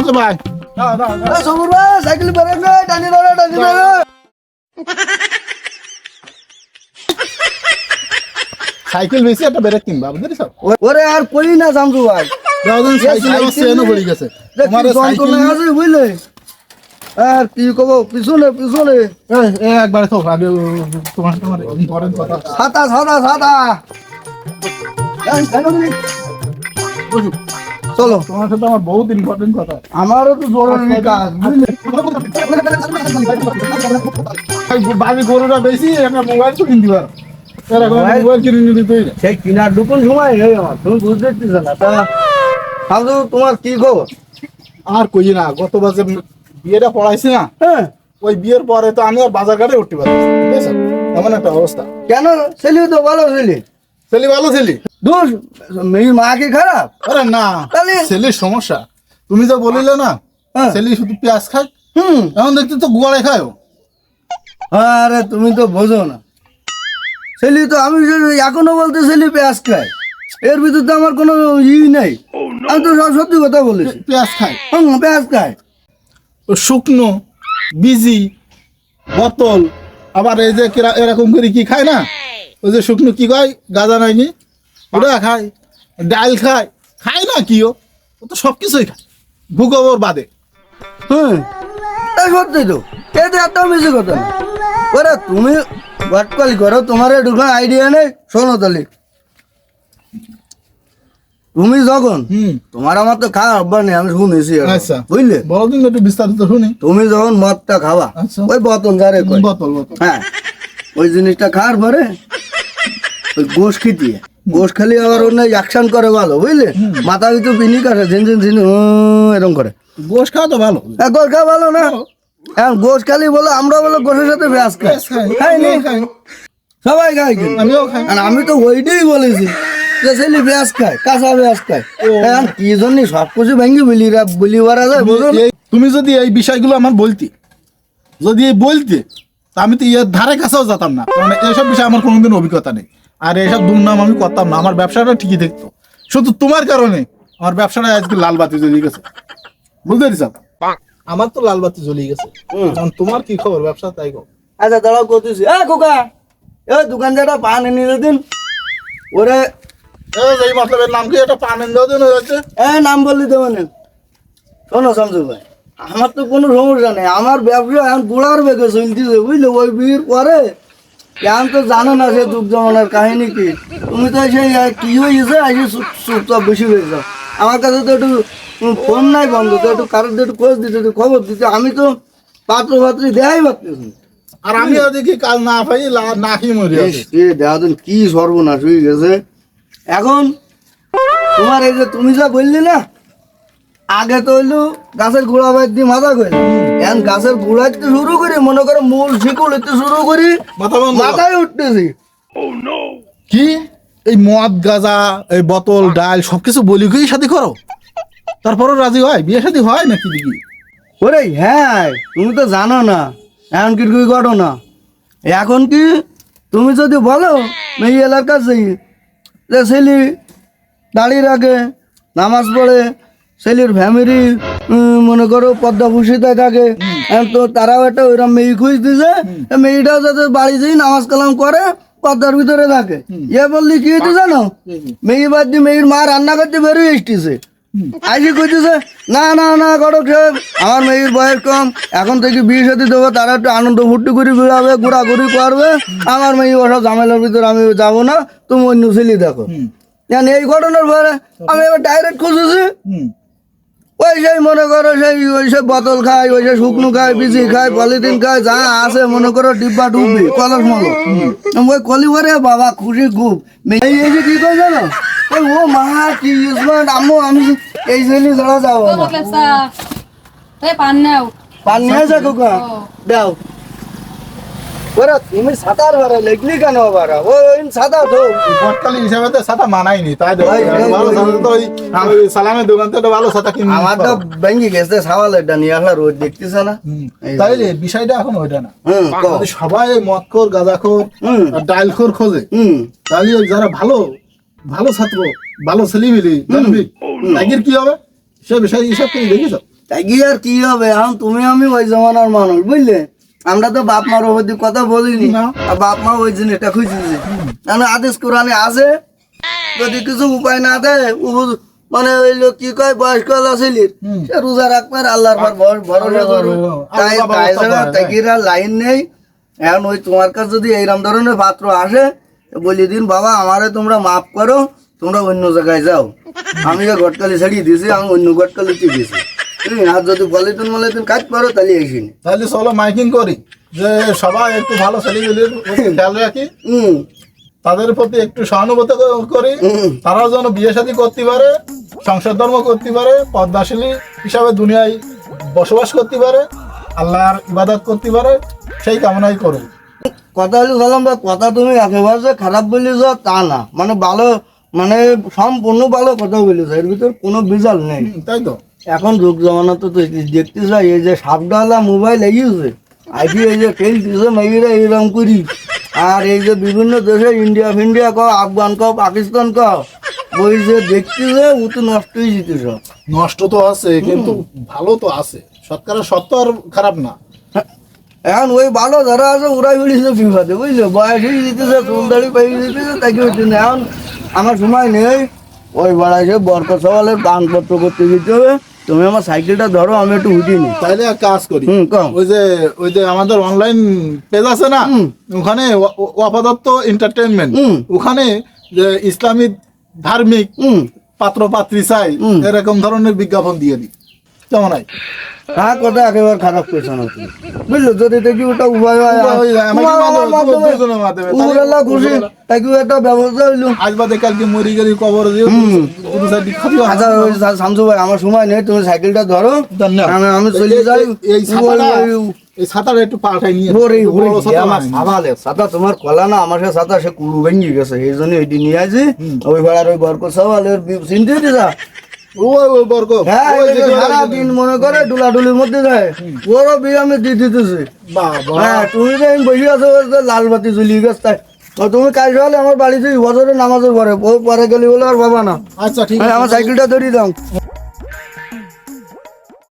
তো ভাই সবুর ভাই সাইকেল বেরেন না, টানি ধরো টানি ধরো। সাইকেল বেশি একটা ব্রেক কিনবা বুঝলি সব ওরে আর কই না জামজু ভাই, দাদন সাইকেল আমার চেনও পড়ে গেছে তোমার সাইকেল আছে বুঝলে। আর কি কব, পিছনে পিছনে একবার তো আগে তোমার তোমার ইম্পর্টেন্ট কথা ছাতা ছাতা ছাতা। বুঝু চলো, তোমার সাথে আমার বহুত ইম্পর্টেন্ট কথা। আমারও তো জরুরি কাজ বুঝলে। বাকি গরুটা বেশি একটা মোবাইল তো কিনতে পারো মোবাইল কিনে নিতে তুই সেই কিনার দুপুর সময় নেই আমার, তুমি বুঝতে পারছিস না। তা সামজু তোমার কি খবর? আর কই না গত বছর বিয়েটা পড়াইছি না, হ্যাঁ ওই বিয়ের পরে তো আমি আর বাজার ঘাটে উঠতে পারি বুঝেছো, এমন একটা অবস্থা। কেন? ছেলে তো ভালো ছেলে, ছেলে ভালো ছেলে দোষ মেয়ের মা কি খারাপ? আরে না তাহলে ছেলের সমস্যা তুমি যা বলিলে না, হ্যাঁ। ছেলে শুধু পেঁয়াজ খায়, হুম, এখন দেখতে তো গুয়াড়ে খায় ও। আরে তুমি তো বোঝো না, ছেলে তো আমি এখনো বলতে ছেলে পেঁয়াজ খায়, এর ভিতরে তো আমার কোনো নেই। আমি তো সব সত্যি কথা বলেছি। পেঁয়াজ খায় হুম, পেঁয়াজ খায়। ও শুকনো বিজি বোতল, আবার এই যে এরকম করে কি খায় না, ওই যে শুকনো কি কয় গাঁজা নাইনি ওটা খায়, ডাল খায়, খায় না কি ও তো সব কিছুই খায় ভূগোবর বাদে। হুম, তাই সত্যি তো, এতে একটা বেশি কথা না। ওরে তুমি বাটপালি করো, তোমার ঢুকা আইডিয়া নেই। শোনো তাহলে, তুমি যখন তোমার আমার তো খাওয়া অভ্যাস নেই, আমি শুনেছি আর। আচ্ছা বুঝলে, বলো দিন একটু বিস্তারিত শুনি। তুমি যখন মদটা খাওয়া, আচ্ছা। ওই বোতল যারে কয়, বোতল বোতল হ্যাঁ, ওই জিনিসটা খাওয়ার পরে ওই গোশ খেতে, গোশ খেলে আবার অন্য অ্যাকশন করে ভালো বুঝলে, মাথা ভিতরে পিনি কাটে ঝিন ঝিন ঝিন এরকম করে। গোশ খাওয়া তো ভালো। গোশ খাওয়া ভালো না? হ্যাঁ, গোশ খালি বলো, আমরা বলো গোশের সাথে পেঁয়াজ খাই, খাই নি? সবাই খাই কিন্তু আমিও খাই। আর আমি তো ওইটাই বলেছি যে ছেলে পেঁয়াজ খায়, কাঁচা পেঁয়াজ খায়। এখন কি জন্য সব কিছু ভেঙে বলি মারা যায় বুঝো না? তুমি যদি এই বিষয়গুলো আমার বলতে, যদি এই বলতে, তা আমি তো এর ধারে কাছেও যেতাম না, কারণ এইসব বিষয়ে আমার কোনোদিন অভিজ্ঞতা নেই, আর এইসব দুর্নাম আমি করতাম না, আমার ব্যবসাটা ঠিকই দেখতো। শুধু তোমার কারণে আমার ব্যবসাটা আজকে লাল বাতি জ্বলিয়ে গেছে, বুঝতে পারছ? আমার তো লাল বাতি জ্বলিয়ে গেছে, কারণ তোমার কি খবর ব্যবসা তাই গো। আচ্ছা দাঁড়াও করতেছি। খোকা, দোকানদারটা পান এনে দিন ওরে। এই মতলবের নাম কি এটা পানেন দাও দিন হয়েছে। নাম বললি তো মানে শোনো শামসু ভাই, আমার তো কোনো সমস্যা নেই, আমার ব্যবসা এখন গোড়ার বেগে চলতেছে বুঝলে। ওই বিয়ের পরে এখন তো জানো না সে যুগ জমানার কাহিনী কি, তুমি তো সেই কি হয়েছে এসে চুপচাপ বেশি হয়ে যাও। আমার কাছে তো একটু ফোন নাই বন্ধ, তো একটু কারোর একটু খোঁজ দিতে, একটু খবর দিতে, আমি তো পাত্র পাত্রী দেখাই পারতেছি। আর আমি দেখি কাজ না পাই না কি মরি আছে। দেখা দিন কি সর্বনাশ হয়ে গেছে। এখন তোমার এই যে তুমি যা বললি না, আগে তো হইলো গাছের গোড়া বাইর দিয়ে মাথা করে, এখন গাছের গোড়াইতে শুরু করি, মনে করো মূল শিকড় হইতে শুরু করি, মাথায় উঠতেছি। কি এই মদ গাঁজা এই বোতল ডাল সবকিছু বলি কই সাথে করো, তারপরও রাজি হয়? বিয়ে শাদী হয় নাকি দেখি? ওরে হ্যাঁ, তুমি তো জানো না এখন কি করো না। এখন কি তুমি যদি বলো এই এলাকার যে ছেলে দাঁড়িয়ে রাখে, নামাজ পড়ে, ছেলের ফ্যামিলি মনে করো পদ্মা ভূষিতা থাকে, তো তারাও একটা ওইরকম মেয়ে খুঁজ দিছে, মেয়েটাও যাতে বাড়ি যেয়ে নামাজ কালাম করে পদ্মার ভিতরে থাকে। ইয়ে বললি কি হইতে জানো, মেয়ে বাদ দিয়ে মেয়ের মা রান্না করতে বেরিয়ে এসতেছে, আইসি কইতেছে না না না ঘটক সাহেব, আমার মেয়ের বয়স কম, এখন থেকে বিয়ে সাথে দেবো, তারা একটু আনন্দ ফুর্তি করে বেড়াবে, ঘোরাঘুরি করবে, আমার মেয়ে ওসব ঝামেলার ভিতরে আমি যাবো না, তুমি অন্য ছেলে দেখো। এই ঘটনার পরে আমি এবার ডাইরেক্ট খুঁজেছি, ওই সেই মনে করো সেই ওই সব বোতল খায়, ওই সে শুকনো খায়, বিচি খায়, পলিথিন খায়, যা আছে মনে করো ডিব্বা ডুববি কলস মলো, ওই কলিবারে বাবা খুশি খুব। এই যে কি করে জানো, ওই ও মা কি আম্মু আমি এই ছেলে ধরা যাবো পান নিয়ে যা খোকা দাও। ওরা তুমি সাঁতার ভাড়া লেগলি কেন ভাড়া, ওই সাঁতার তো বটকালি হিসাবে তো ছাতা মানায়নি, তাই ভালো ছাতা তো ওই সালামের দোকান থেকে ভালো ছাতা কিনে আমার তো ভেঙে গেছে সাওয়ালেরটা নিয়ে আসলে রোজ দেখতেছে না। তাইলে বিষয়টা এখন ওইটা না, যদি সবাই মদখোর গাঁজাখোর আর ডালখোর খোঁজে, তাহলে ওই যারা ভালো ভালো ছাত্র ভালো ছেলে মিলি জানবি কি হবে সে বিষয় হিসাব তুমি দেখেছ? তাই কি আর কি হবে, এখন তুমি আমি ওই জমানার মানুষ বুঝলে, আমরা তো বাপ মার ওপর দিয়ে কথা বলিনি, না। আর বাপ মা ওই জিনিসটা খুঁজেছে, কারণ আদেশ কোরআনে আছে, যদি কিছু উপায় না দেয় মানে ওই লোক কি কয় বয়স্ক ছেলের সে রোজা রাখবার আল্লাহর পর ভরসা করবে, তাই তাই ছাড়া তাকিরা লাইন নেই। এখন ওই তোমার কাছে যদি এইরকম ধরনের পাত্র আসে বলি দিন বাবা আমারে তোমরা মাফ করো, তোমরা অন্য জায়গায় যাও, আমি যে গটকালি ছাড়িয়ে দিয়েছি, আমি অন্য গটকালিতে দিয়েছি, আর যদি বলিদিন মলিদিন কাজ করো তাহলে এসিনি। তাহলে চলো মাইকিং করি যে সবাই একটু ভালো ছেলেগুলির খেয়াল রাখি, তাদের প্রতি একটু সহানুভূতি করি, তারাও যেন বিয়ে শাদী করতে পারে, সংসার ধর্ম করতে পারে, পদ্মাশীলী হিসাবে দুনিয়ায় বসবাস করতে পারে, আল্লাহর ইবাদত করতে পারে, সেই কামনাই করো। কথা হলো সালাম ভাই, কথা তুমি একেবারে যে খারাপ বলি যাও তা না, মানে ভালো, মানে সম্পূর্ণ ভালো কথা বলেছ, এর ভিতর কোনো বিজাল নেই। তাই তো এখন যুগ জমানা তো দেখতে যাই, এই যে সাপডালা মোবাইল এগিয়েছে, আইপি এই যে খেলতেছে মেয়েরা এইরকম করি, আর এই যে বিভিন্ন দেশে ইন্ডিয়া ফিন্ডিয়া কও, আফগান কও, পাকিস্তান কও, ওই যে দেখতেছে ও তো নষ্ট হয়ে যেতে সব। নষ্ট তো আছে কিন্তু ভালো তো আছে, সৎকারের সত্য আর খারাপ না। এখন ওই ভালো যারা আছে ওরাই বলিছে বিপদে বুঝলে, বয়স হয়ে যেতেছে, চুল দাড়ি পেয়ে যেতেছে, তাকে হচ্ছে না। এখন আমার সময় নেই, ওই বেড়াইছে বরকত সওয়ালের পানপত্র করতে যেতে হবে, তুমি আমার সাইকেলটা ধরো, আমি একটু উঠিনি। তাইলে এক কাজ করি, কম ওই যে আমাদের অনলাইন পেজ আছে না, ওখানে আপাতত এন্টারটেইনমেন্ট, ওখানে যে ইসলামিক ধার্মিক পাত্র পাত্রী চাই এরকম ধরনের বিজ্ঞাপন দিয়ে দিই, কেমন হয়? হ্যাঁ, কথা একেবারে খারাপ পেয়েছে না তুমি বুঝলো, যদি দেখি ওটা উপায় হয় উপরওয়ালা খুশি, তাকে একটা ব্যবস্থা হইলো। আজ বাদে কালকে মরি গেলি কবর দিয়ে আচ্ছা ওই শামসু ভাই আমার সময় নেই, তুমি সাইকেলটা ধরো, আমি চলে যাই। এই ছাতাটা একটু পাল্টাই নিয়ে আমার ছাতা তোমার কলা না, আমার সাথে ছাতা সে কুড়ু ভেঙে গেছে, এই জন্য এটি নিয়ে আসি। ওই ভাড়ার ওই বরকত সওয়ালের চিনতে দিছা, হ্যাঁ সারাদিন মনে করে ডুলাডুলির মধ্যে যায়, ওরও বিয়ে আমি দিয়ে দিতেছি। হ্যাঁ, তুমি যে বসে আছো লাল বাতি জ্বলিয়ে গেছে, তুমি কাজ হলে আমার বাড়িতে বছরের নামাজের পরে গেলে বলে আর বাবা না। আচ্ছা ঠিক আমার সাইকেলটা ধরিয়ে দাও।